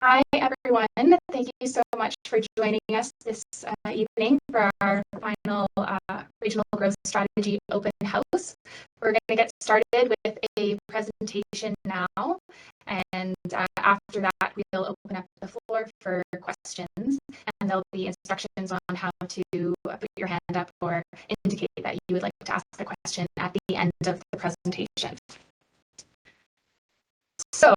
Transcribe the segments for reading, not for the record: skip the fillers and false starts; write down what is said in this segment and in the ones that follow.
Hi, everyone. Thank you so much for joining us this evening for our final Regional Growth Strategy Open House. We're going to get started with a presentation now, and after that, we'll open up the floor for questions, and there'll be instructions on how to put your hand up or indicate that you would like to ask a question at the end of the presentation. So,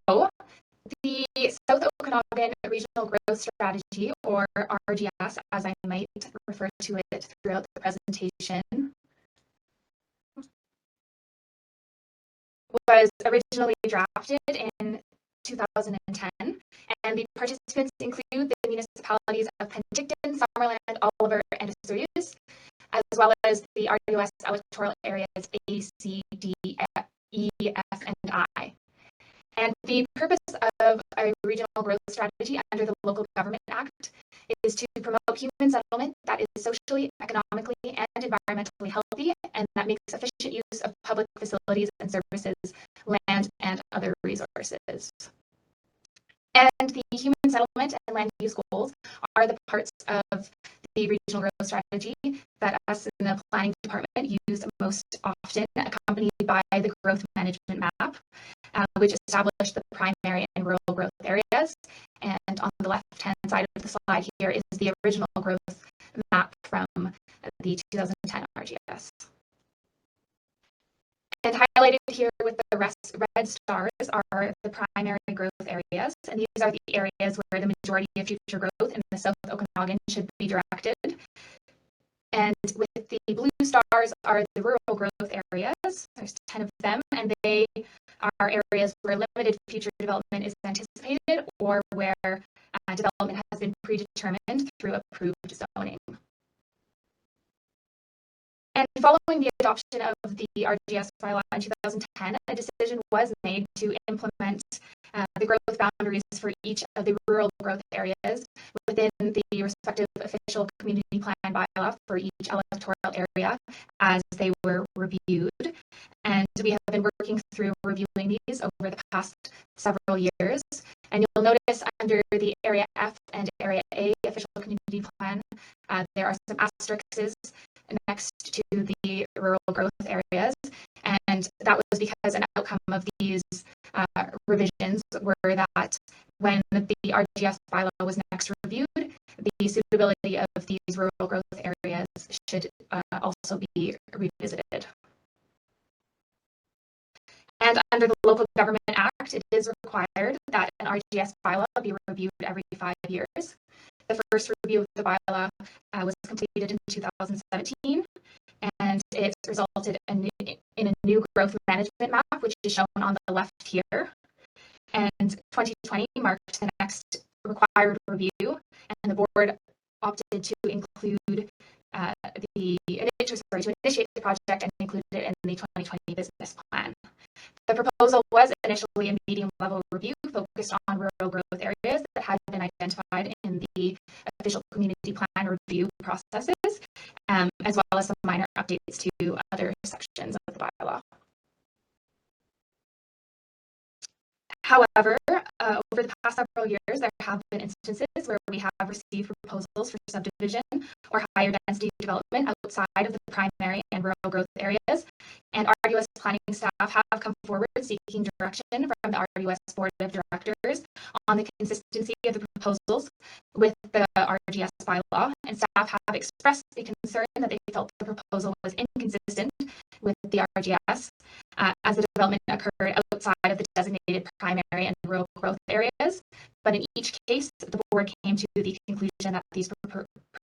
the South Okanagan Regional Growth Strategy, or RGS, as I might refer to it throughout the presentation, was originally drafted in 2010, and the participants include the municipalities of Penticton, Summerland, Oliver, and Osoyoos, as well as the RUS electoral areas A, C, D, E, F, and I. And the purpose of a regional growth strategy under the Local Government Act is to promote human settlement that is socially, economically, and environmentally healthy, and that makes efficient use of public facilities and services, land, and other resources. And the human settlement and land use goals are the parts of the regional growth strategy that us in the planning department use most often, accompanied by the growth management map, which established the primary and rural growth areas. And on the left-hand side of the slide here is the original growth map from the 2010 RGS. And highlighted here with the red stars are the primary growth areas, and these are the areas where the majority of future growth in the South Okanagan should be directed. And with the blue stars are the rural growth areas. There's 10 of them, and they are areas where limited future development is anticipated or where development has been predetermined through approved zoning. And following the adoption of the RGS bylaw in 2010, a decision was made to implement the growth boundaries for each of the rural growth areas within the respective official community plan bylaw for each electoral area as they were reviewed. And we have been working through reviewing these over the past several years. And you'll notice under the Area F and Area A official community plan, there are some asterisks next to the rural growth areas. And that was because an outcome of these revisions were that when the RGS bylaw was next reviewed, the suitability of these rural growth areas should also be revisited. And under the Local Government Act, it is required that an RGS bylaw be reviewed every 5 years. The first review of the bylaw was completed in 2017, and it resulted in a new growth management map, which is shown on the left here. And 2020 marked the next required review, and the board opted to include to initiate the project and include it in the 2020 business plan. The proposal was initially a medium-level review focused on rural growth areas that had been identified in the official community plan review processes, as well as some minor updates to other sections of the bylaw. However, over the past several years, there have been instances where we have received proposals for subdivision or higher density development outside of the primary and rural growth areas, and RUS planning staff have come forward seeking direction from the RUS Board of Directors on the consistency of the proposals with the RGS bylaw, and staff have expressed the concern that they felt the proposal was inconsistent with the RGS as the development occurred outside of the designated primary and rural growth areas. But in each case, the board came to the conclusion that these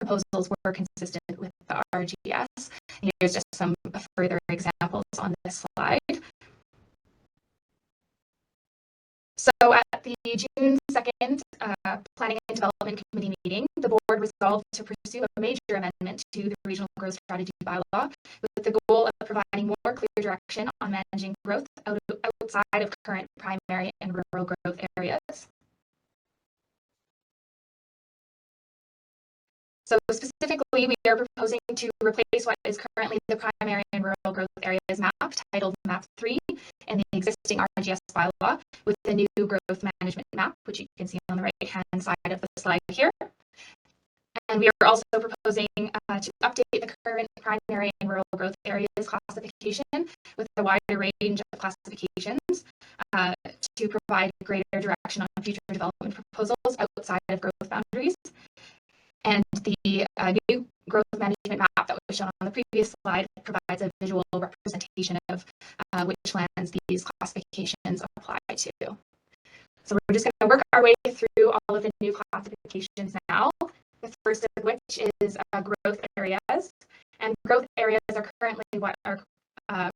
proposals were consistent with the RGS. And here's just some further examples on this slide. So at the June 2nd Planning and Development Committee meeting, the board resolved to pursue a major amendment to the Regional Growth Strategy Bylaw with the goal of providing more clear direction on managing growth outside of current primary and rural growth areas. So specifically, we are proposing to replace what is currently the primary and rural growth areas map, titled Map 3, in the existing existing RGS bylaw with the new growth management map, which you can see on the right-hand side of the slide here. And we are also proposing to update the current primary and rural growth areas classification with a wider range of classifications to provide greater direction on future development proposals outside of growth boundaries. And the new growth management map that was shown on the previous slide provides a visual representation of which lands these classifications apply to. So we're just going to work our way through all of the new classifications now. The first of which is growth areas. And growth areas are currently what are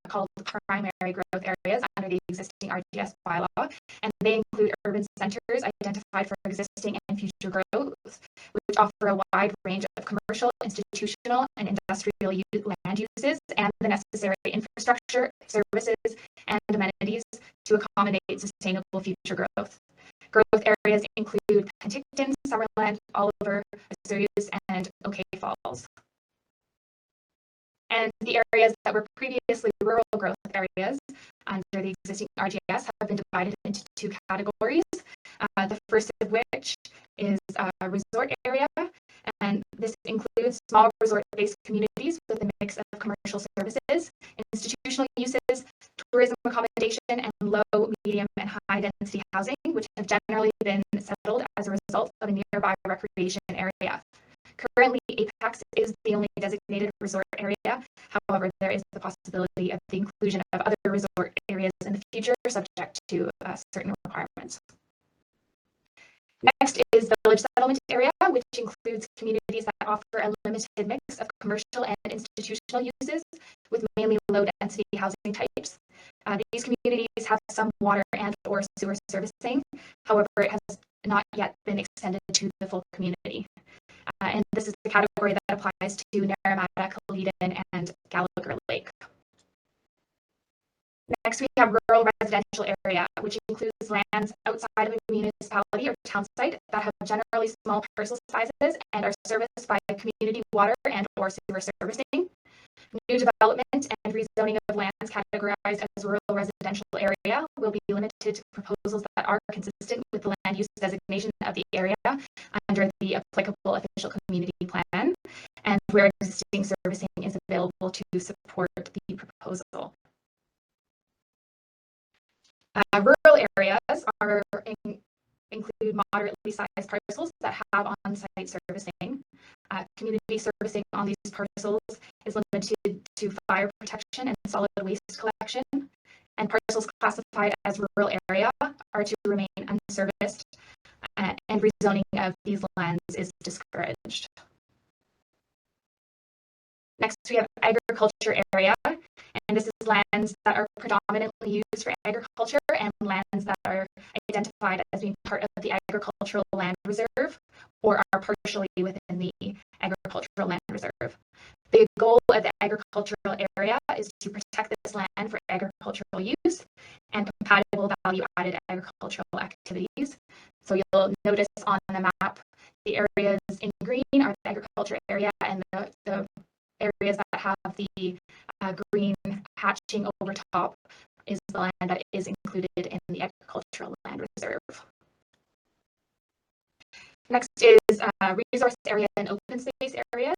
called primary growth areas under the existing RGS bylaw, and they include urban centers identified for existing and future growth, which offer a wide range of commercial, institutional, and industrial land uses and the necessary infrastructure, services, and amenities to accommodate sustainable future growth. Growth areas include Penticton, Summerland, Oliver, Osoyoos, and OK Falls. And the areas that were previously rural growth areas under the existing RGS have been divided into two categories. The first of which is a resort area, and this includes small resort-based communities with a mix of commercial services, institutional uses, tourism accommodation, and low, medium, and high-density housing, which have generally been settled as a result of a nearby recreation area. Currently, Apex is the only designated resort area. However, there is the possibility of the inclusion of other resort areas in the future, subject to certain requirements. Next is the village settlement area, which includes communities that offer a limited mix of commercial and institutional uses with mainly low-density housing types. These communities have some water and or sewer servicing. However, it has not yet been extended to the full community. And this is the category that applies to Naramata, Kaleden, and Gallagher Lake. Next, we have rural residential area, which includes lands outside of a municipality or town site that have generally small parcel sizes and are serviced by community water and or sewer servicing. New development and rezoning of lands categorized as rural residential area will be limited to proposals that are consistent with the land use designation of the area under the applicable official community plan, and where existing servicing is available to support the proposal. Rural areas include moderately sized parcels that have on-site servicing. Community servicing on these parcels is limited to fire protection and solid waste collection, and parcels classified as rural area are to remain unserviced, and rezoning of these lands is discouraged. Next, we have agriculture area, and this is lands that are predominantly used for agriculture and lands that are identified as being part of the agricultural land reserve or are partially within the agricultural land reserve. The goal of the agricultural area is to protect this land for agricultural use and compatible value-added agricultural activities. So you'll notice on the map, the areas in green are the agriculture area, and the areas that have the green hatching over top is the land that is included in the agricultural land reserve. Next is resource area and open space areas,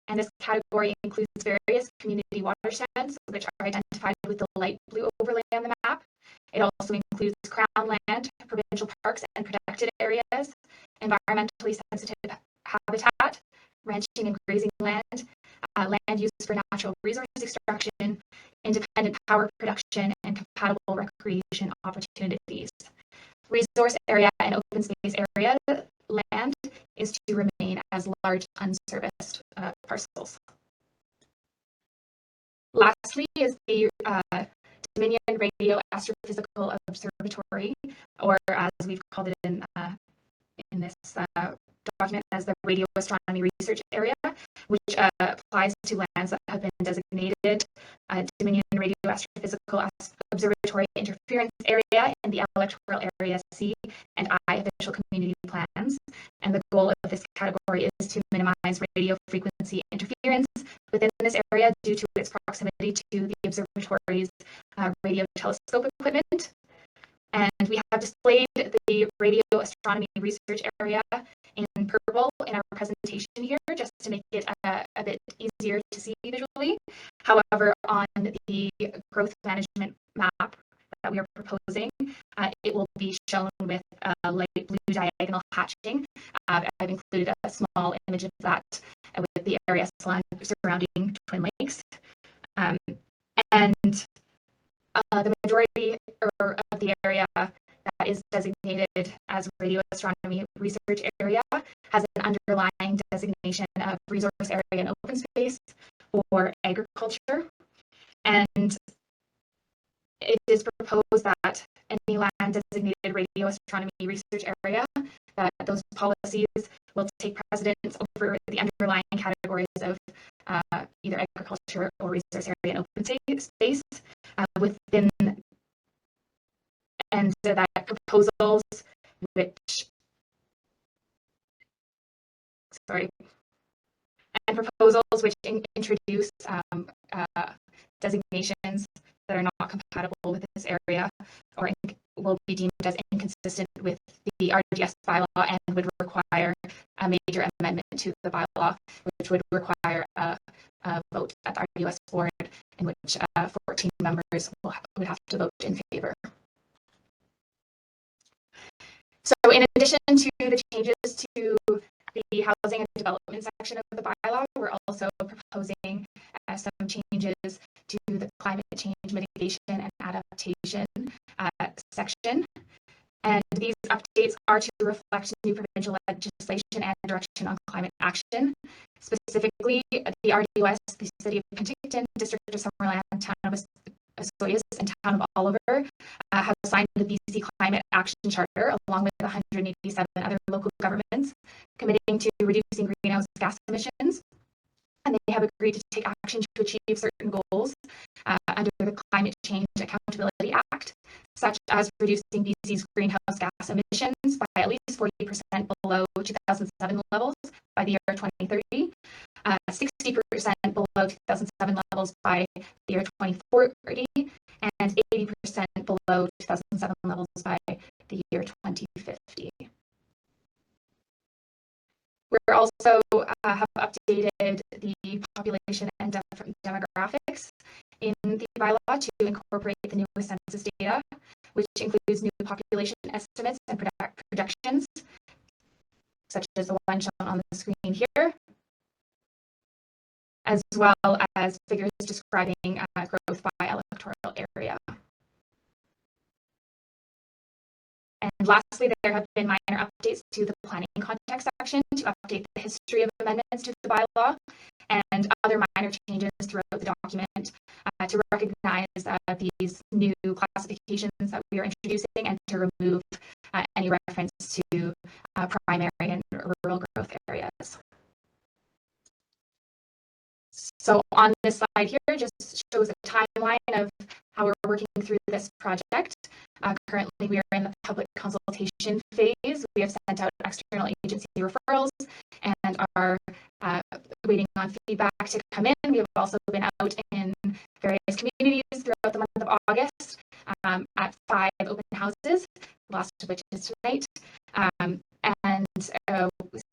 and this category includes various community watersheds, which are identified with the light blue overlay on the map. It also includes crown land, provincial parks and protected areas, environmentally sensitive habitat, ranching and grazing land, land use for natural resource extraction, independent power production, and compatible recreation opportunities. Resource area and open space area land is to remain as large unserviced parcels. Lastly is the Dominion Radio Astrophysical Observatory, or as we've called it in this document as the Radio Astronomy Research Area, which applies to lands that have been designated Dominion Radio Astrophysical Observatory Interference Area in the Electoral Area C and I official community plans. And the goal of this category is to minimize radio frequency interference within this area due to its proximity to the observatory's radio telescope equipment. And we have displayed the radio astronomy research area in purple in our presentation here, just to make it a bit easier to see visually. However, on the growth management map that we are proposing, it will be shown with light blue diagonal hatching. I've included a small image of that with the area surrounding Twin Lakes. And the majority of the area that is designated as radio astronomy research area has an underlying designation of resource area and open space or agriculture. And it is proposed that any land designated radio astronomy research area, that those policies will take precedence over the underlying categories of either agriculture or resource area and open space within, and so that proposals which, introduce designations that are not compatible with this area or will be deemed as inconsistent with the RDS bylaw and would require a major amendment to the bylaw, which would require a vote at the RDS board in which 14 members would have to vote in favor. So in addition to the changes to the housing and development section of the bylaw, we're also proposing some changes to the climate change mitigation and adaptation section. And these updates are to reflect new provincial legislation and direction on climate action. Specifically, the RDOS, the City of Penticton, District of Summerland, Town of Osoyoos, and Town of Oliver have signed the BC Climate Action Charter along with 187 other local governments committing to reducing greenhouse gas emissions. And they have agreed to take action to achieve certain goals under the Climate Change Accountability Act, such as reducing BC's greenhouse gas emissions by at least 40% below 2007 levels by the year 2030, 60% below 2007 levels by the year 2040, and 80% below 2007 levels by the year 2050. We're also have updated the population and demographics in the bylaw to incorporate the newest census data, which includes new population estimates and projections, such as the one shown on the screen here, as well as figures describing growth by electoral area. And lastly, there have been minor updates to the planning context section to update the history of amendments to the bylaw and other minor changes throughout the document to recognize these new classifications that we are introducing and to remove any reference to primary and rural growth areas. So on this slide here just shows a timeline of how we're working through this project. Currently, we are in the public consultation phase. We have sent out external agency referrals and are waiting on feedback to come in. We have also been out in various communities throughout the month of August at 5 open houses, the last of which is tonight, and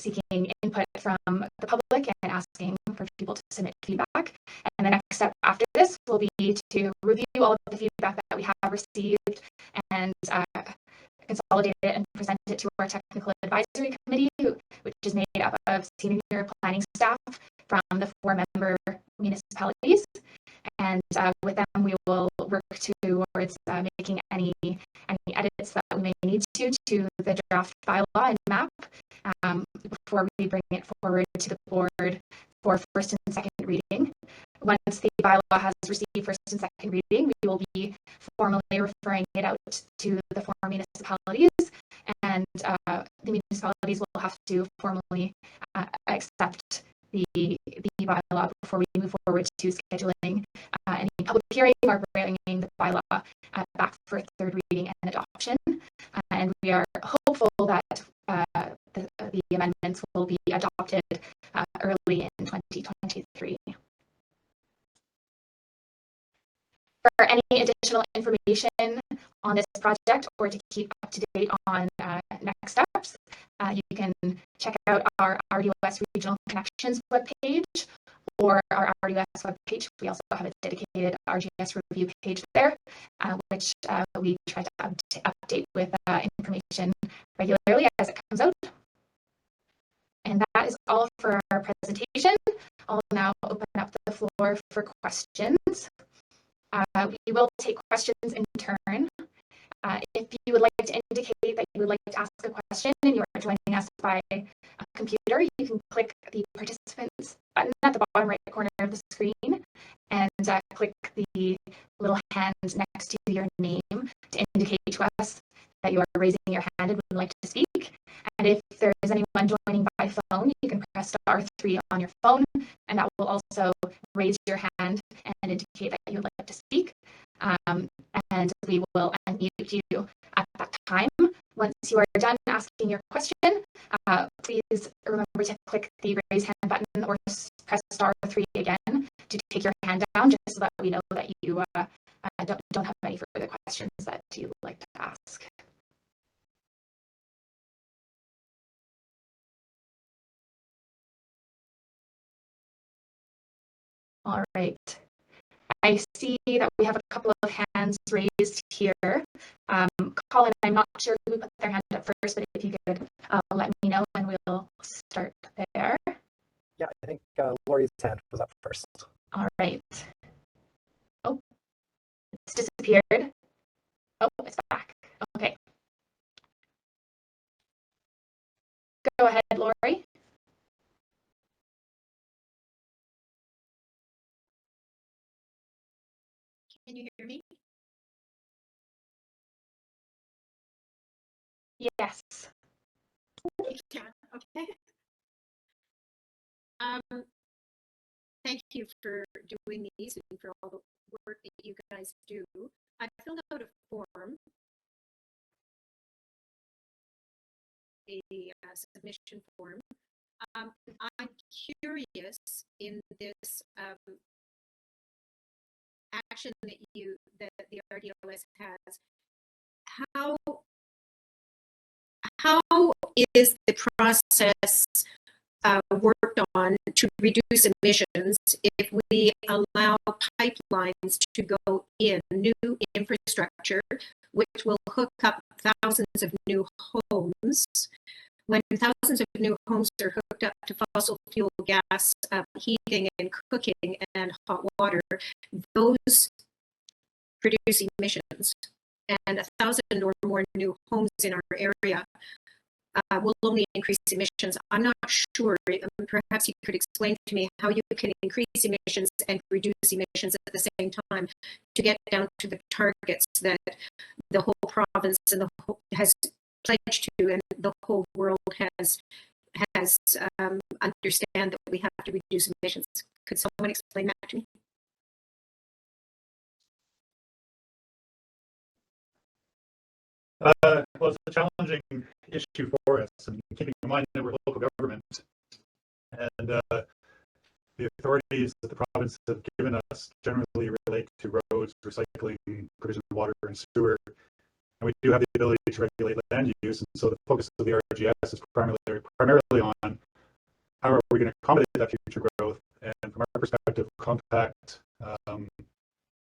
seeking input from the public and asking for people to submit feedback. And the next step after this will be to review all of the feedback that we have received and consolidate it and present it to our technical advisory committee, which is made up of senior planning staff from the 4-member municipalities. And with them, we will work towards making any edits that we may need to the draft bylaw and map before we bring it forward to the board for first and second reading. Once the bylaw has received first and second reading, we will be formally referring it out to the 4 municipalities, and the municipalities will have to formally accept the bylaw before we move forward to scheduling any public hearing or bringing the bylaw back for third reading and adoption. And we are hopeful that the amendments will be adopted early in 2023. For any additional information on this project or to keep up to date on next steps, you can check out our RDOS Regional Connections webpage or our RDOS webpage. We also have a dedicated RGS review page there, which we try to update with information regularly as it comes out. And that is all for our presentation. I'll now open up the floor for questions. We will take questions in turn. If you would like to indicate that you would like to ask a question and you are joining us by a computer, you can click the participants button at the bottom right corner of the screen and click the little hand next to your name to indicate to us that you are raising your hand and would like to speak. And if there is anyone joining by phone, you can press star 3 on your phone, and that will also raise your hand and indicate that you would like to speak. And we will unmute you at that time. Once you are done asking your question, please remember to click the raise hand button or press star 3 again to take your hand down, just so that we know that you don't have any further questions that you would like to ask. All right. I see that we have a couple of hands raised here. Colin, I'm not sure who put their hand up first, but if you could let me know and we'll start there. Yeah, I think Lori's hand was up first. All right. Oh, it's disappeared. Oh, it's back. Okay. Go ahead, Lori. Can you hear me? Yes. You can. Okay. Thank you for doing these and for all the work that you guys do. I filled out a form, a submission form. I'm curious in this action that the RDOS has. How is the process worked on to reduce emissions if we allow pipelines to go in, new infrastructure, which will hook up thousands of new homes? When thousands of new homes are hooked up to fossil fuel gas heating and cooking and hot water, those produce emissions. And 1,000 or more new homes in our area will only increase emissions. I'm not sure. Perhaps you could explain to me how you can increase emissions and reduce emissions at the same time to get down to the targets that the whole province and the whole has pledged to, and the whole world has understand that we have to reduce emissions. Could someone explain that to me? Well, it's a challenging issue for us, and keeping in mind that we're local government, and the authorities that the province have given us generally relate to roads, recycling, provision of water and sewer, and we do have the ability to regulate land use. And so the focus of the RGS is primarily on how are we going to accommodate that future growth, and from our perspective, compact,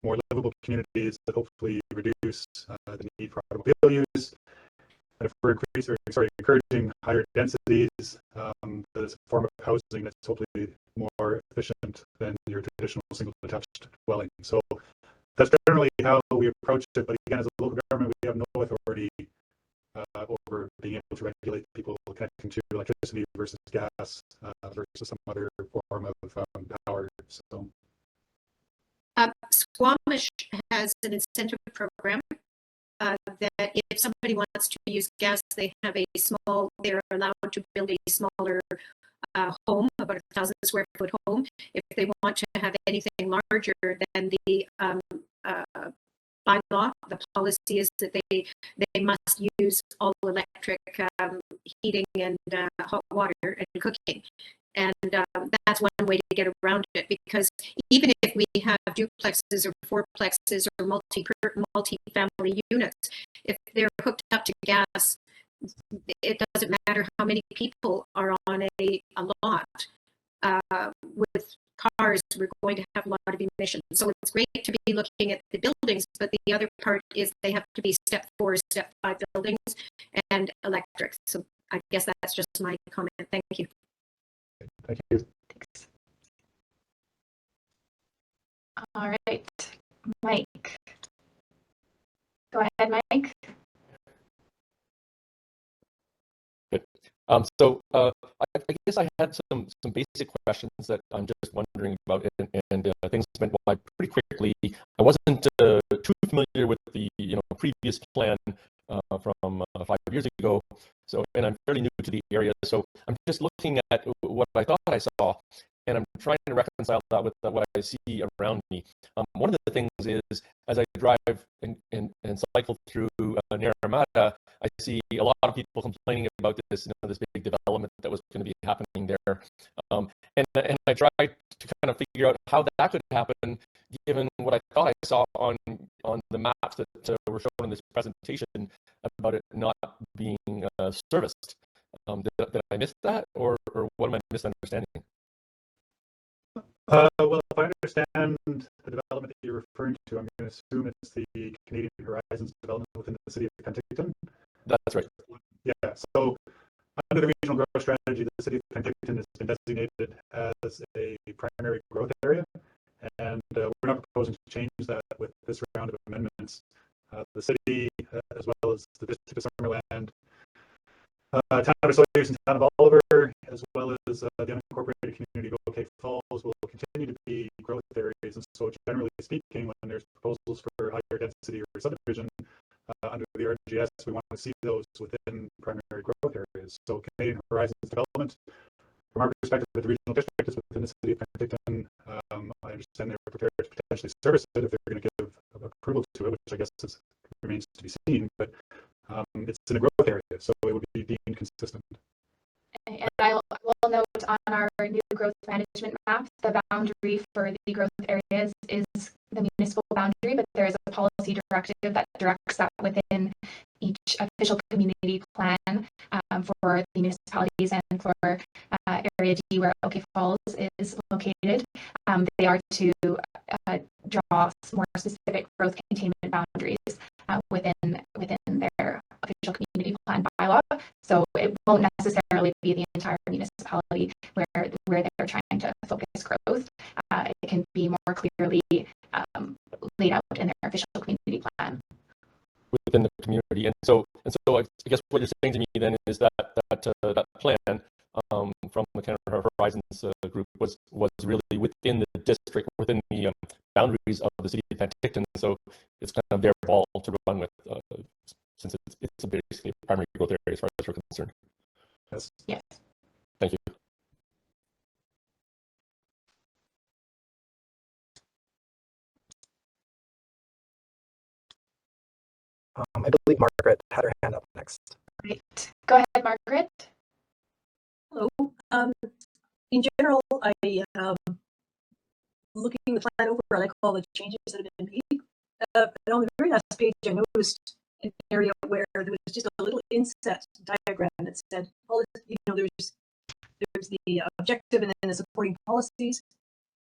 more livable communities that hopefully reduce the need for automobile use. And if we're encouraging higher densities, that is a form of housing that's hopefully more efficient than your traditional single detached dwelling. So that's generally how we approach it. But again, as a local government, we have no authority over being able to regulate people connecting to electricity versus gas versus some other form of power. So. Squamish has an incentive program that if somebody wants to use gas, they're allowed to build a smaller home, about 1,000 square foot home. If they want to have anything larger than the bylaw, the policy is that they must use all electric heating and hot water and cooking. And that's one way to get around it, because even if we have duplexes or fourplexes or multi-family units, if they're hooked up to gas, it doesn't matter how many people are on a lot. With cars, we're going to have a lot of emissions. So it's great to be looking at the buildings, but the other part is they have to be step 4, step 5 buildings and electric. So I guess that's just my comment. Thank you. Thank you. Thanks. All right, Mike. Go ahead, Mike. I guess I had some basic questions that I'm just wondering about, and things went by pretty quickly. I wasn't too familiar with the previous plan from 5 years ago, and I'm fairly new to the area, so I'm just looking at what I thought I saw, and I'm trying to reconcile that with what I see around me. One of the things is, as I drive and cycle through Naramata, I see a lot of people complaining about this, this big development that was going to be happening there, and I tried to kind of figure out how that could happen, given what I thought I saw on the maps that were shown in this presentation about it not being serviced. Did I miss that, or what am I misunderstanding? Well, if I understand the development that you're referring to, I'm going to assume it's the Canadian Horizons development within the city of Penticton. That's right. Yeah, so under the regional growth strategy, the city of Penticton has been designated as a primary growth area, and we're not proposing to change that with this round of amendments. The city, as well as the District of Summerland, Town of Sawyers and Town of Oliver, as well as the unincorporated community of OK Falls, will continue to be growth areas. And so, generally speaking, when there's proposals for higher density or subdivision under the RGS, we want to see those within primary growth areas. So, Canadian Horizons development, from our perspective, the regional district is within the city of Penticton. I understand they're prepared to potentially service it if they're going to give approval to it, which I guess remains to be seen. But it's in a growth area, so it would be deemed consistent. And I will note on our new growth management map, the boundary for the growth areas is the municipal boundary, but there is a policy directive that directs that within each official community plan for the municipalities and for Area D, where OK Falls is located. They are to draw more specific growth containment boundaries within their official community plan bylaw. So it won't necessarily be the entire municipality where they're trying to focus growth. It can be more clearly laid out in their official community plan Within the community, and so I guess what you're saying to me then is that plan from the Canada Horizons group was really within the district, within the boundaries of the city of Penticton. So it's kind of their ball to run with, since it's basically a primary growth area as far as we're concerned. Yes. Yes. Thank you. I believe Margaret had her hand up next. Great. Go ahead, Margaret. Hello. In general, I looking the plan over, I like all the changes that have been made. But on the very last page, I noticed an area where there was just a little inset diagram that said, there's the objective and then the supporting policies.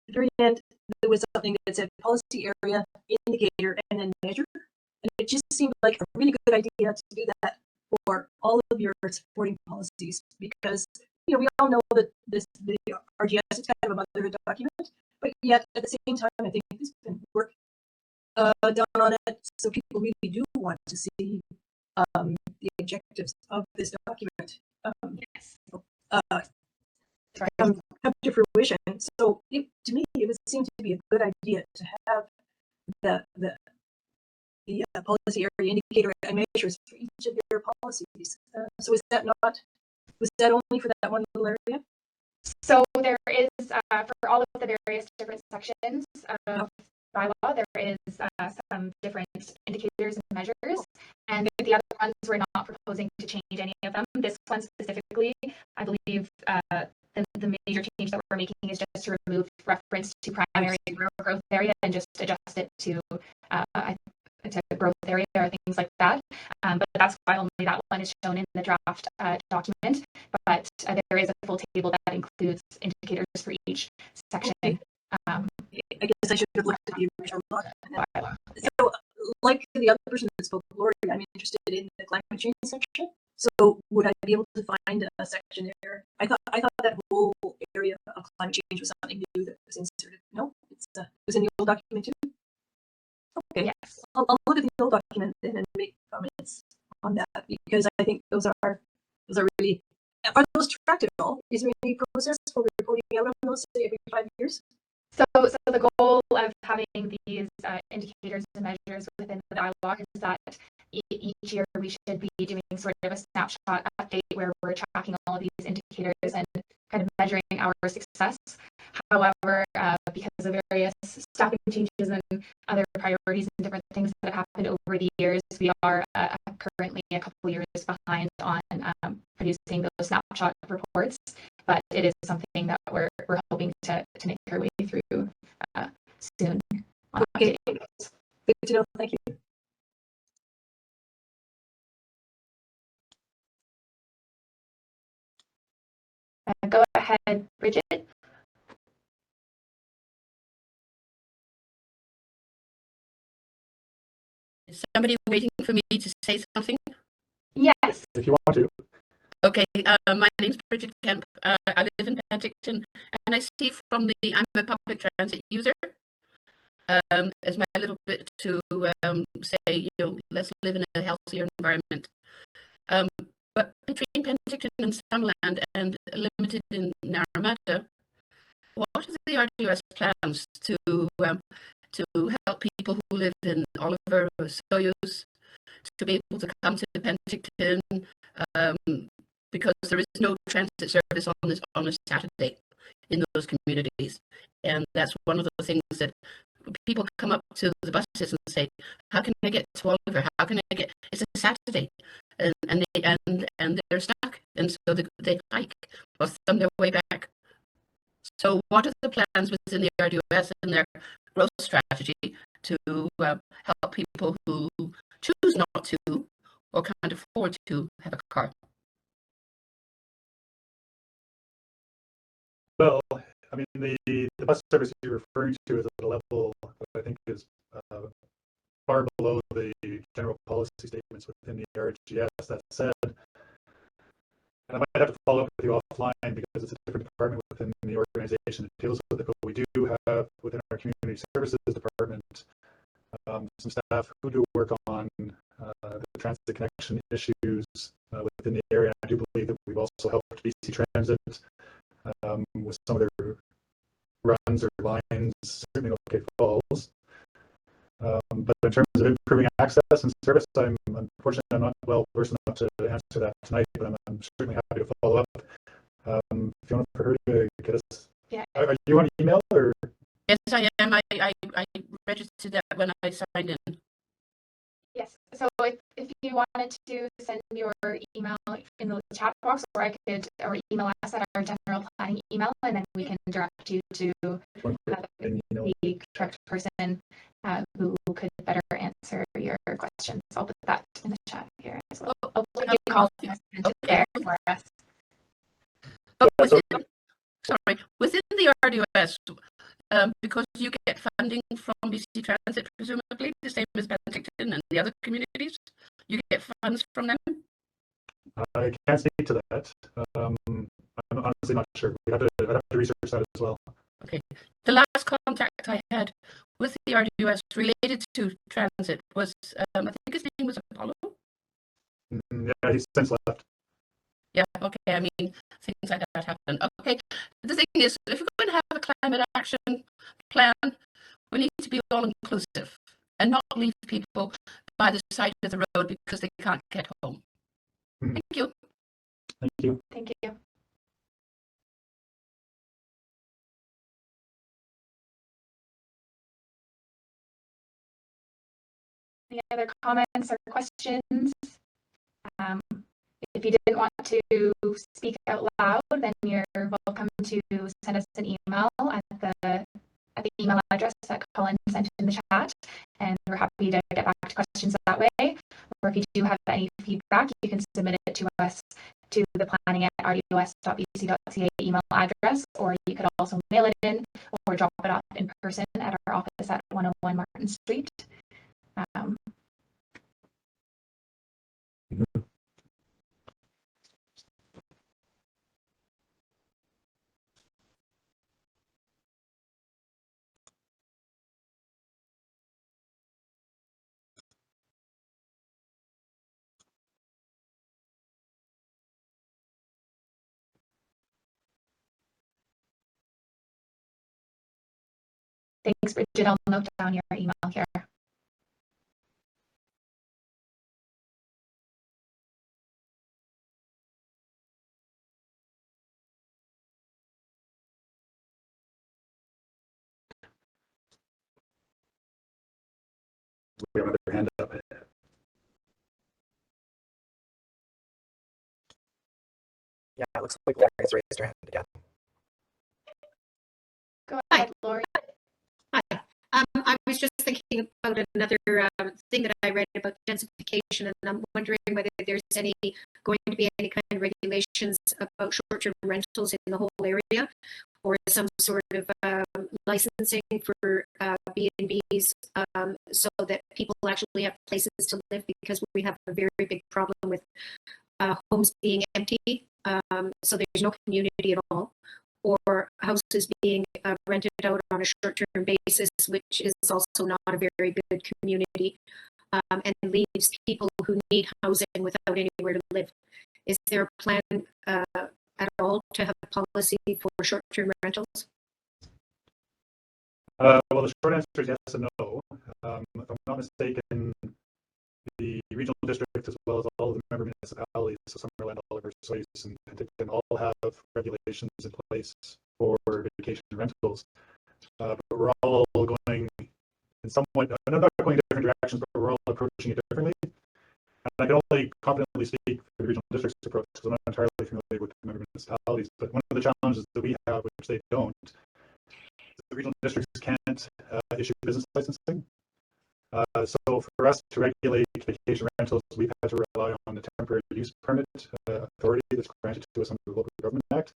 At the very end, there was something that said policy area, indicator, and then measure. And it just seemed like a really good idea to do that for all of your supporting policies, because we all know that the RGS is kind of a mother document, but yet at the same time, I think there's been work done on it, so people really do want to see the objectives of this document come to fruition. So to me, it would seem to be a good idea to have the policy area indicator and measures for each of your policies. So was that only for that one little area? So there is, for all of the various different sections of bylaw, there is some different indicators and measures, and the other ones we're not proposing to change any of them. This one specifically, I believe the major change that we're making is just to remove reference to primary growth area and just adjust it to growth area or things like that. But that's why only that one is shown in the draft document. But there is a full table that includes indicators for each section. Okay. I guess I should have looked at the original document. So, like the other person that spoke, Lori, I'm interested in the climate change section. So, would I be able to find a section there? I thought that whole area of climate change was something new that was inserted. No, it was in the old document too. Okay, Yes. I'll look at the old document then and make comments on that, because I think those are really, are those tracked at all? Is there any process for reporting out on those, say, every 5 years? So the goal of having these indicators and measures within the bylaw is that each year we should be doing sort of a snapshot update where we're tracking all of these indicators and kind of measuring our success. However, because of various staffing changes and other priorities and different things that have happened over the years, we are currently a couple years behind on producing those snapshot reports. But it is something that we're hoping to make our way through soon. Okay, good to know. Thank you. Go ahead, Bridget. Is somebody waiting for me to say something? Yes. If you want to. Okay, my name's Bridget Kemp. I live in Penticton, and I see from I'm a public transit user, as my little bit to say, let's live in a healthier environment. But between Penticton and Summerland and limited in Naramata, what are the RDS plans to help people who live in Oliver or Soyuz to be able to come to Penticton, because there is no transit service on a Saturday in those communities, and that's one of the things that people come up to the buses and say, "How can I get to Oliver? How can I get?" It's a Saturday, and they're stuck, and so they hike or thumb their way back. So, what are the plans within the RDOS and their growth strategy to help people who choose not to or can't afford to have a car? Well, I mean, the bus service you're referring to is at a level that I think is far below the general policy statements within the RGS. That said, and I might have to follow up with you offline because it's a different department within the organization that deals with it, but we do have within our community services department some staff who do work on the transit connection issues within the area. I do believe that we've also helped BC Transit with some of their runs or lines, certainly OK Falls. But in terms of improving access and service, unfortunately I'm not well versed enough to answer that tonight, but I'm certainly happy to follow up. If you want for her to get us, Yeah. Are you on email or? Yes, I am. I registered that when I signed in. Yes. So if you wanted to send your email in the chat box, or email us at our general planning email, and then we can direct you to the correct person who could better answer your questions. I'll put that in the chat here as well. I'll give you a call there for us. But within the RDOS, because you get funding from BC Transit, presumably the same as Penticton and the other communities, you get funds from them? I can't speak to that. I'm honestly not sure. I'd have to research that as well. Okay. The last contact I had with the RDOS related to transit was, I think his name was Apollo. Yeah, he's since left. Yeah, okay, I mean, things like that happen. Okay, the thing is, if we're going to have a climate action plan, we need to be all-inclusive and not leave people by the side of the road because they can't get home. Mm-hmm. Thank you. Thank you. Thank you. Any other comments or questions? If if you didn't want to speak out loud, then you're welcome to send us an email at the email address that Colin sent in the chat, and we're happy to get back to questions that way. Or if you do have any feedback, you can submit it to us to the planning@rdos.bc.ca email address, or you could also mail it in or drop it off in person at our office at 101 Martin Street. Thanks, Bridget. I'll note down your email here. We have another hand up. Yeah, it looks like Lori's raised her hand again. Go ahead, Lori. Hi. I was just thinking about another thing that I read about densification, and I'm wondering whether there's going to be any kind of regulations about short-term rentals in the whole area, or some sort of licensing for B&Bs, so that people actually have places to live, because we have a very big problem with homes being empty, so there's no community at all, or houses being rented out on a short-term basis, which is also not a very good community, and leaves people who need housing without anywhere to live. Is there a plan at all to have a policy for short-term rentals? Well, the short answer is yes and no. If I'm not mistaken, the regional district, as well as all of the member municipalities, so Summerland, Oliver, Soyuz, and Penticton, all have regulations in place for vacation rentals. But we're all going in somewhat, not going in different directions, but we're all approaching it differently. And I can only confidently speak for the regional district's approach, because I'm not entirely familiar with the member municipalities. But one of the challenges that we have, which they don't, is the regional districts can't issue business licensing. So for us to regulate vacation rentals, we've had to rely on the temporary use permit authority that's granted to us under the Local Government Act.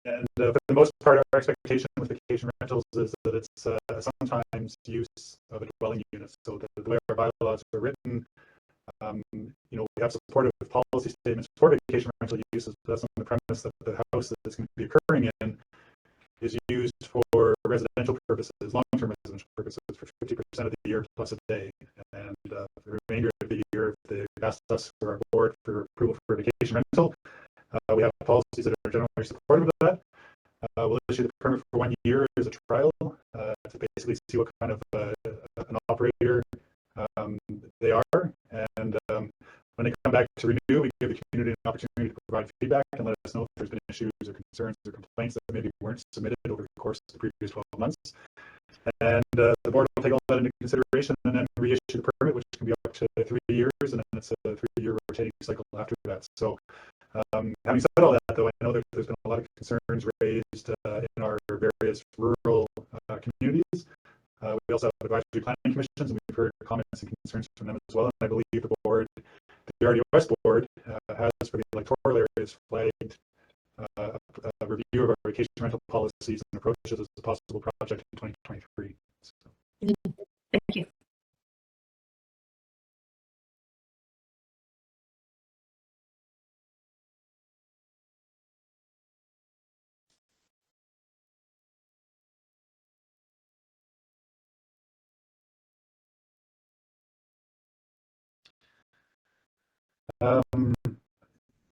And for the most part, our expectation with vacation rentals is that it's sometimes use of a dwelling unit. So the way our bylaws are written, we have supportive policy statements for vacation rental uses, but that's on the premise that the house that it's going to be occurring in is used for residential purposes, long-term residential purposes, for 50% of the year plus a day. And the remainder of the year, if they asked us for our board for approval for vacation rental, we have policies that are generally supportive of that. We'll issue the permit for 1 year as a trial to basically see what kind of an operator they are. And when they come back to renew, we give the community an opportunity to provide feedback and let us know if there's been issues or concerns or complaints that maybe weren't submitted over the course of the previous 12 months. And the board will take all that into consideration and then reissue the permit, which can be up to 3 years, and then it's a 3-year rotating cycle after that. So having said all that, though, I know that there's been a lot of concerns raised in our various rural communities. We also have advisory planning commissions, and we've heard comments and concerns from them as well. And I believe the board, the RDOS board, has for the electoral areas flagged a review of our vacation rental policies and approaches as a possible project in 2023. So. Thank you.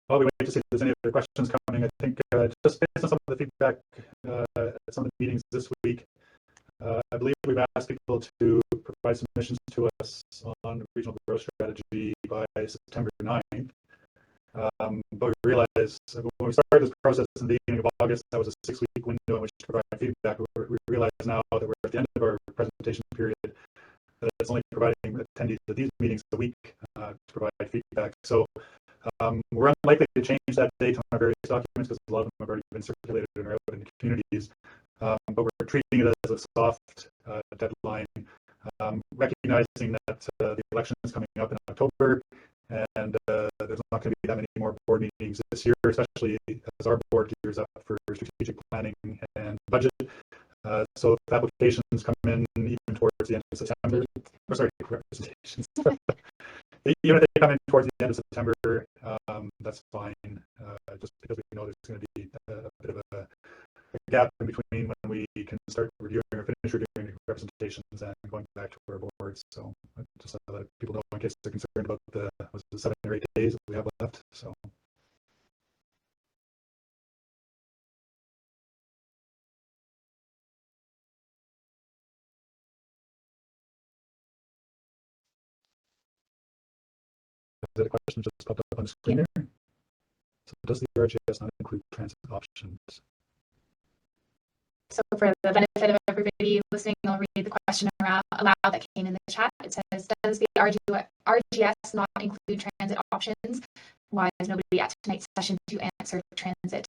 While we wait to see if there's any other questions coming, I think just based on some of the feedback at some of the meetings this week, I believe we've asked people to provide submissions to us on regional growth strategy by September 9th. But we realized when we started this process in the beginning of August, that was a 6-week window in which to provide feedback. We realize now that we're at the end of our presentation period, that it's only providing attendees at these meetings a week to provide feedback. So We're unlikely to change that date on our various documents because a lot of them have already been circulated and are out in the communities. But we're treating it as a soft deadline, recognizing that the election is coming up in October, and there's not going to be that many more board meetings this year, especially as our board gears up for strategic planning and budget. So if applications come in even towards the end of September, or sorry, representations, even if they come in towards the end of September, that's fine, just because we know there's going to be a bit of a gap in between when we can start reviewing or finish reviewing representations and going back to our boards. So just to let people know in case they're concerned about the 7 or 8 days that we have left. So. Is that a question just popped up on the screen there? So does the RGS not include transit options? So for the benefit of everybody listening, I'll read the question aloud that came in the chat. It says, does the RGS not include transit options? Why is nobody at tonight's session to answer transit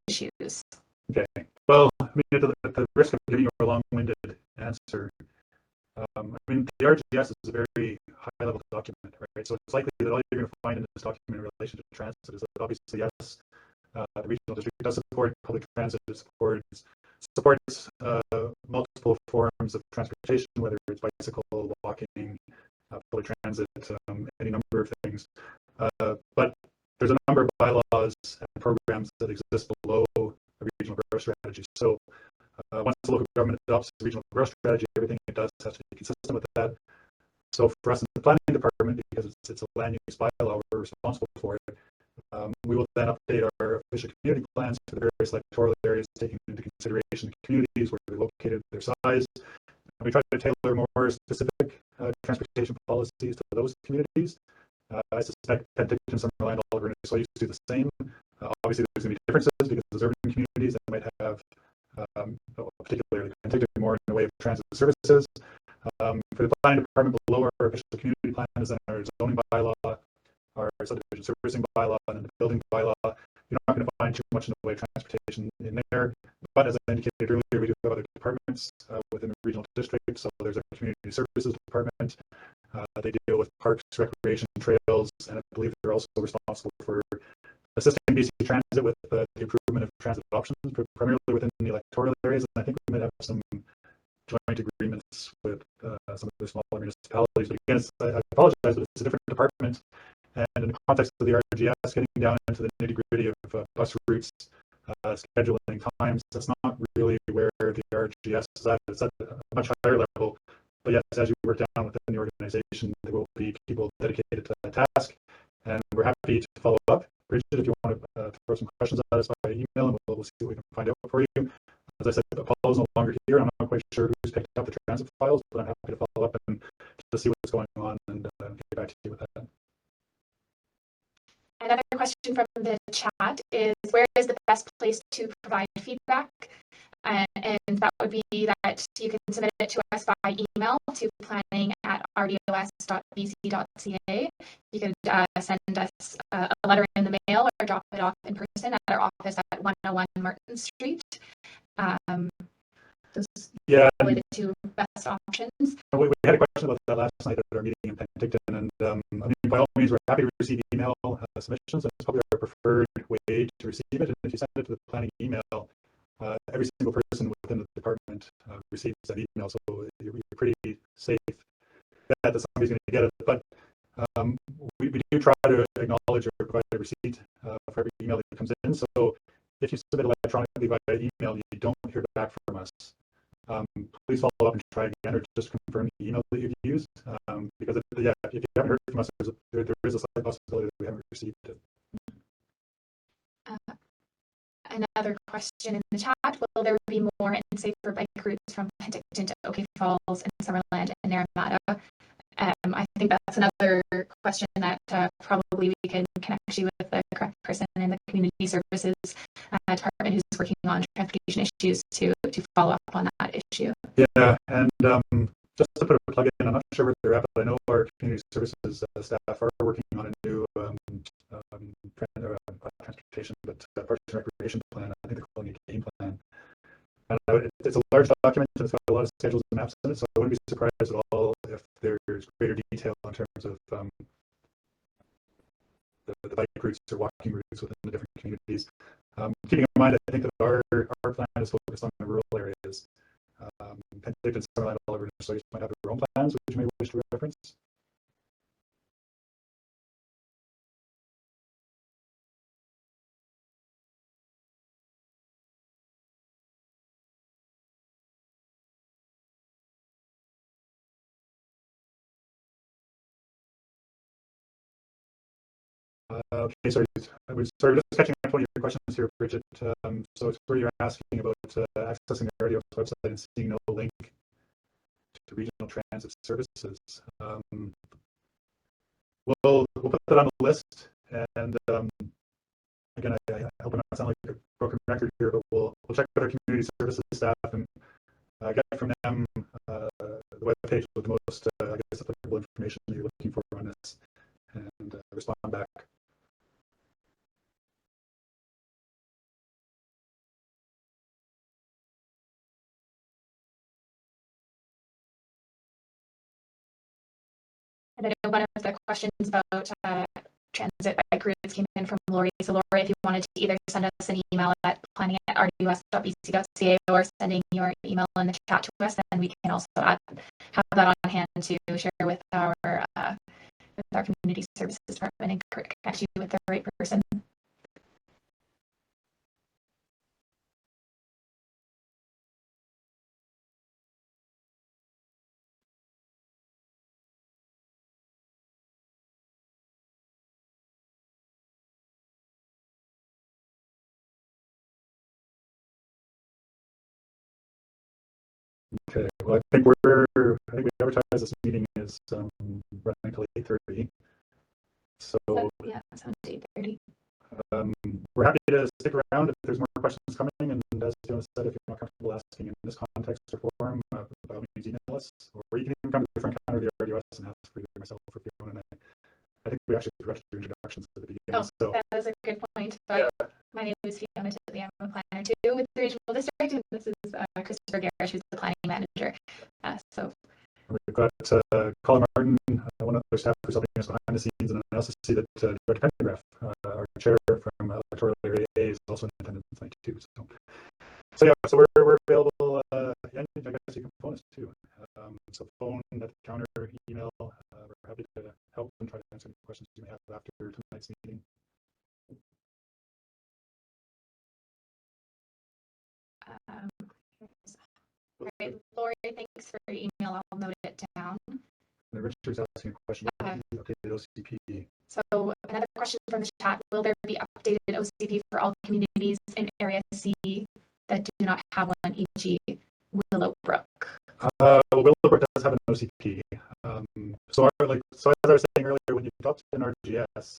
issues? Okay, well, I mean, at the risk of giving you a long-winded answer, I mean, the RGS is a very high-level document, right? So it's likely that all you're going to find in this document in relation to transit is that obviously, yes, the regional district does support public transit. It supports multiple forms of transportation, whether it's bicycle, walking, public transit, any number of things. But there's a number of bylaws and programs that exist below a regional growth strategy. So once the local government adopts the regional growth strategy, everything it does has to be consistent with that. So for us in the planning department, because it's a land use bylaw, we're responsible for it. We will then update our official community plans for the various electoral areas, taking into consideration the communities, where they're located, their size. And we try to tailor more specific transportation policies to those communities. I suspect Penticton, Summerland, Oliver, and so used to do the same. Obviously, there's going to be differences because those urban communities that might have, particularly Penticton, more in the way of transit services. For the planning department below, our official community plan is in our zoning bylaw, our subdivision servicing bylaw, and the building bylaw. You're not going to find too much in the way of transportation in there. But as I indicated earlier, we do have other departments within the regional district. So there's a community services department. They deal with parks, recreation, trails, and I believe they're also responsible for assisting BC Transit with the improvement of transit options, primarily within the electoral areas. And I think we might have some joint agreements with some of the smaller municipalities. But again, I apologize, but it's a different department. And in the context of the RGS, getting down into the nitty-gritty of bus routes, scheduling times, that's not really where the RGS is at. It's at a much higher level. But yes, as you work down within the organization, there will be people dedicated to that task. And we're happy to follow up. Bridget, if you want to throw some questions at us by email, and we'll see what we can find out for you. As I said, Paul's no longer here. I'm not quite sure who's picked up the transit files, but I'm happy to follow up and to see what's going on and get back to you with that. Another question from the chat is, where is the best place to provide feedback? And that would be that you can submit it to us by email to planning@rdos.bc.ca. You can send us a letter in the mail or drop it off in person at our office at 101 Martin Street. Those are probably the two best options. We had a question about that last night at our meeting in Penticton, and I mean, by all means, we're happy to receive email submissions, and it's probably our preferred way to receive it. And if you send it to the planning email, every single person within the department receives that email, so you're pretty safe that somebody's going to get it. But we do try to acknowledge or provide a receipt for every email that comes in. So if you submit electronically via email and you don't hear back from us, please follow up and try again, or just confirm the email that you've used. Because if you haven't heard from us, there is a slight possibility that we haven't received it. Another question in the chat, will there be more and safer bike routes from Penticton to Oak Falls and Summerland and Naramata? I think that's another question that probably we can connect you with the correct person in the community services department who's working on transportation issues to follow up on that issue. Yeah, and just to put a plug in, I'm not sure where they're at, but I know our community services staff are working on a new there's greater detail in terms of the bike routes or walking routes within the different communities. Keeping in mind, I think that our plan is focused on the rural areas. Penticton, Summerland, Oliver, and Soyuz might have their own plans, which you may wish to reference. Okay, sorry, I was just catching up on your questions here, Bridget. So it's where you're asking about accessing the RDO's website and seeing no link to regional transit services. We'll put that on the list, and again, I hope I'm not sound like a broken record here, but we'll check with our community services staff and get from them the webpage with the most, I guess, applicable information that you're looking for on this, and respond back. And I know one of the questions about transit bike routes came in from Lori. So Lori, if you wanted to either send us an email at planning@rdus.bc.ca or sending your email in the chat to us, then we can also have that on hand to share with our community services department and connect you with the right person. Okay, well, I think we advertise this meeting is running until 8:30. So Yeah, that sounds 8:30. we're happy to stick around if there's more questions coming. And as Fiona said, if you're not comfortable asking in this context or forum, by all means email us, or you can even come to the front counter of the RDOS and ask for either myself or Fiona. And I think we actually rushed your introductions at the beginning. Oh, so that was a good point. But yeah. My name is Fiona Titley. I'm a planner too with the regional district, and this is Christopher Garrish, who's the planning manager. So we've got Colin Martin, one of the staff who's helping us behind the scenes, and I also see that Director Pendergraff, our chair from electoral area A, is also in attendance tonight too. So yeah, so we're available. Yeah, I guess you can phone us too. So phone, at the counter, email. We're happy to help and try to answer any questions you may have after tonight's meeting. Right, Lori, thanks for your email. I'll note it down. And Richard's asking a question about the updated OCP. So another question from the chat: will there be updated OCP for all communities in Area C that do not have one, e.g., Willowbrook? Willowbrook does have an OCP. So as I was saying earlier, when you adopt an RGS,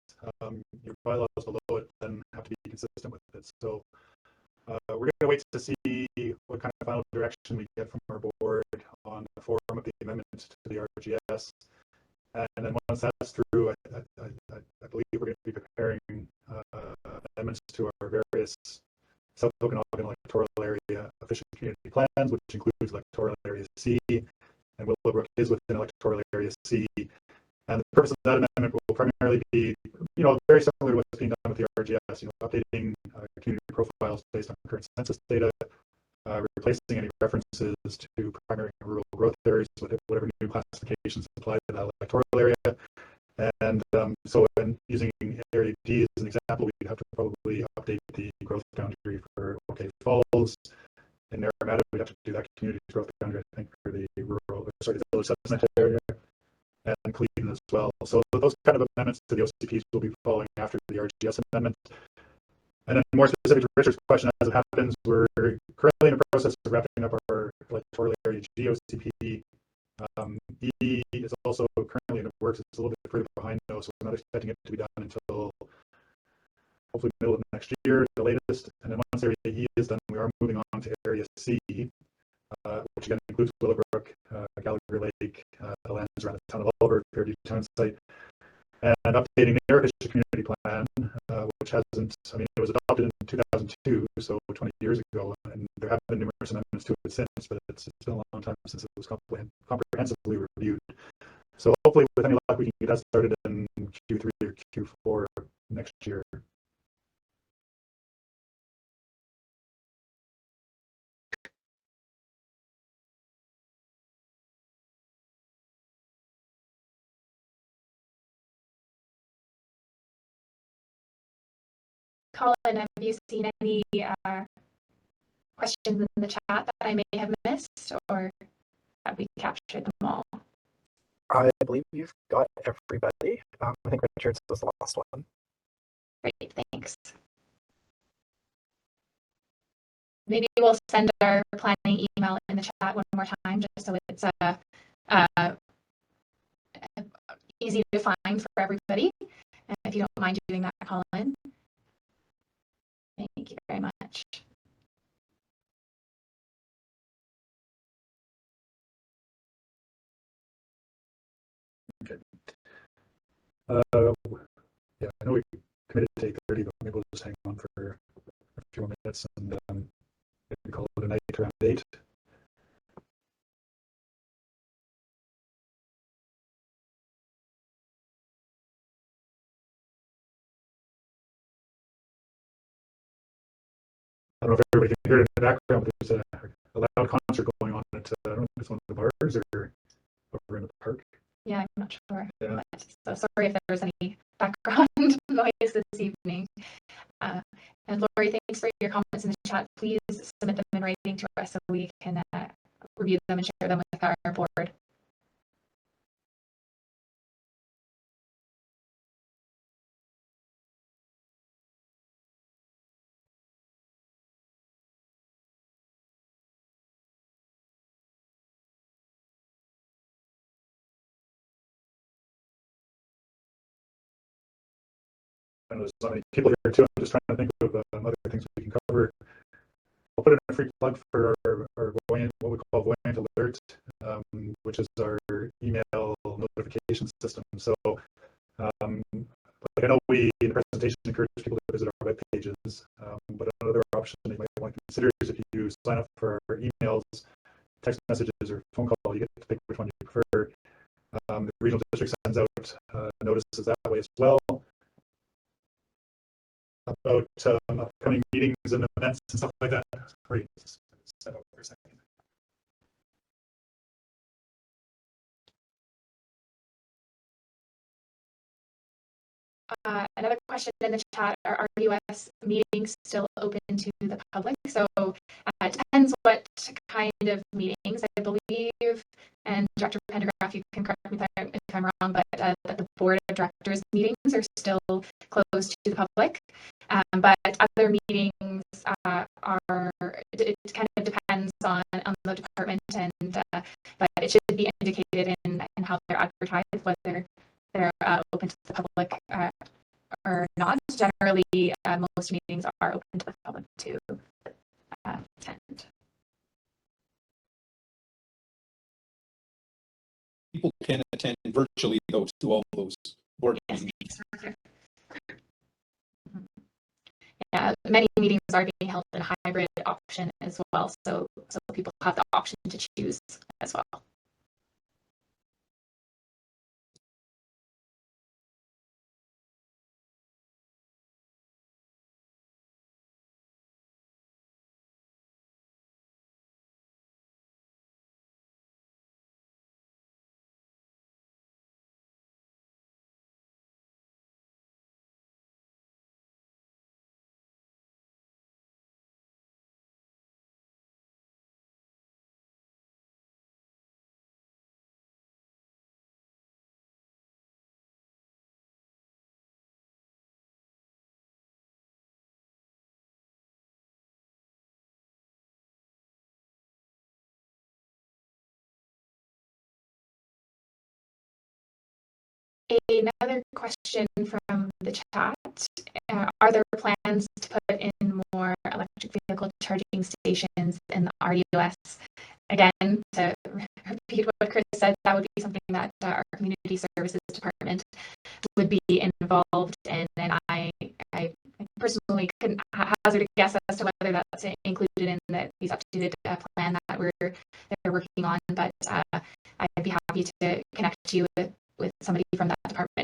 your bylaws below it then have to be consistent with it. So we're going to wait to see what kind of final direction we get from our board on the form of the amendments to the RGS. And then once that's through, I believe we're going to be preparing amendments to our various South Okanagan electoral area efficient community plans, which includes electoral area C, and Willowbrook is within electoral area C. And the purpose of that amendment will primarily be, very similar to what's being done with the RGS, updating community profiles based on current census data, replacing any references to primary and rural growth areas with whatever new classifications apply to that electoral area. And so in using Area D as an example, we'd have to probably update the growth boundary for OK Falls. In Naramata, we'd have to do that community growth boundary, I think, for the the village settlement area, and Cleveland as well. So those kind of amendments to the OCPs will be following after the RGS amendment. And then more specific to Richard's question, as it happens, we're currently in the process of wrapping up our electoral area G OCP. E is also currently in the works. It's a little bit further behind though, so we're not expecting it to be done until hopefully middle of next year at the latest. And then once Area E is done, we are moving on to Area C, which again includes Willowbrook, Gallagher Lake, the lands around the town of Oliver, Fairview Town Site, and updating the Area Community Plan, which hasn't, it was adopted in 2002, so 20 years ago, and there have been numerous amendments to it since, but it's been a long time since it was comprehensively reviewed. So that started in Q3 or Q4 next year. Colin, have you seen any questions in the chat that I may have missed, or have we captured them all? I believe you've got everybody. I think Richard's was the last one. Great, thanks. Maybe we'll send our planning email in the chat one more time, just so it's easy to find for everybody. If you don't mind doing that, Colin. Thank you very much. Okay. Yeah, I know we committed to 8:30, but maybe we'll just hang on for a few more minutes and maybe call it a night around 8. I don't know if everybody can hear it in the background, but there's a loud concert going on at, I don't know if it's one of the bars or over in the park. Yeah, I'm not sure. Yeah. But, so sorry if there was any background noise this evening. And Lori, thanks for your comments in the chat. Please submit them in writing to us so we can review them and share them with our board. I know there's so many people here too. I'm just trying to think of other things we can cover. I'll put in a free plug for our Voyant, what we call Voyant Alert, which is our email notification system. So, like I know we in the presentation encourage people to visit our web pages, but another option that you might want to consider is if you sign up for our emails, text messages, or phone call, you get to pick which one you prefer. The regional district sends out notices that way as well, about upcoming meetings and events and stuff like that. Sorry, just step up for a second. Another question in the chat, are RUS meetings still open to the public? So it depends what kind of meetings. I believe, and Director Pendergraph, you can correct me if I'm wrong, but that the board of directors meetings are still closed to the public. But other meetings it kind of depends on the department, and but it should be indicated in how they're advertised, whether they're open to the public or not. Generally, most meetings are open to the public to attend. People can attend virtually, though, to all those board meetings. Yeah, many meetings are being held in a hybrid option as well, so people have the option to choose as well. Another question from the chat. Are there plans to put in more electric vehicle charging stations in the RUS? Again, to repeat what Chris said, that would be something that our community services department would be involved in, and I personally couldn't hazard a guess as to whether that's included in these updated plan that they're working on, but I'd be happy to connect you with somebody from that department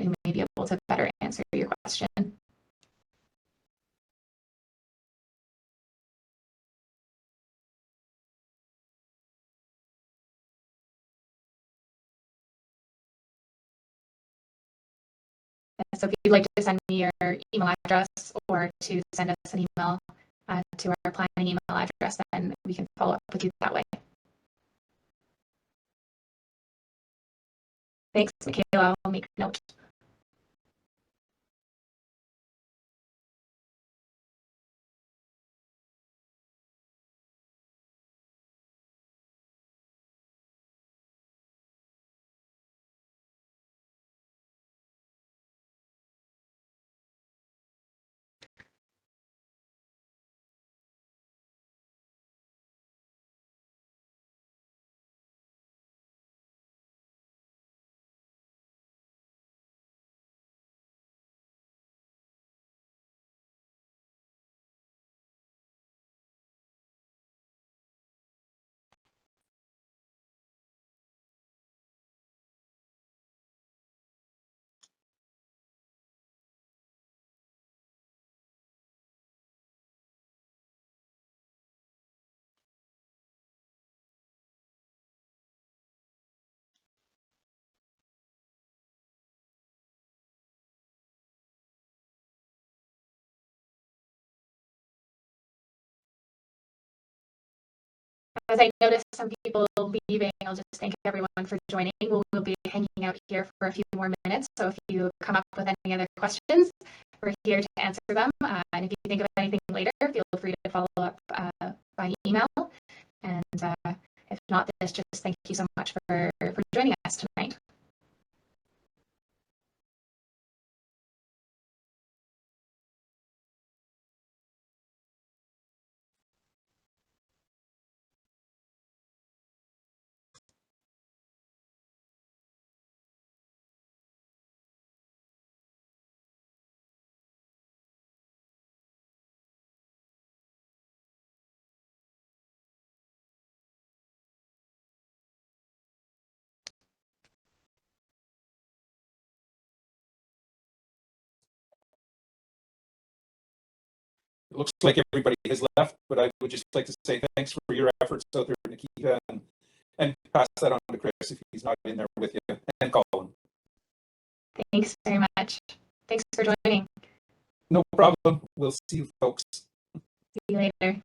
So if you'd like to send me your email address or to send us an email to our planning email address, then we can follow up with you that way. Thanks, Michaela. I'll make note. As I notice some people leaving, I'll just thank everyone for joining. We'll be hanging out here for a few more minutes. So if you come up with any other questions, we're here to answer them. And if you think of anything later, feel free to follow up by email. And if not this, just thank you so much for joining us tonight. It looks like everybody has left, but I would just like to say thanks for your efforts out there, Nikita, and pass that on to Chris if he's not in there with you, and Colin. Thanks very much. Thanks for joining. No problem. We'll see you folks. See you later.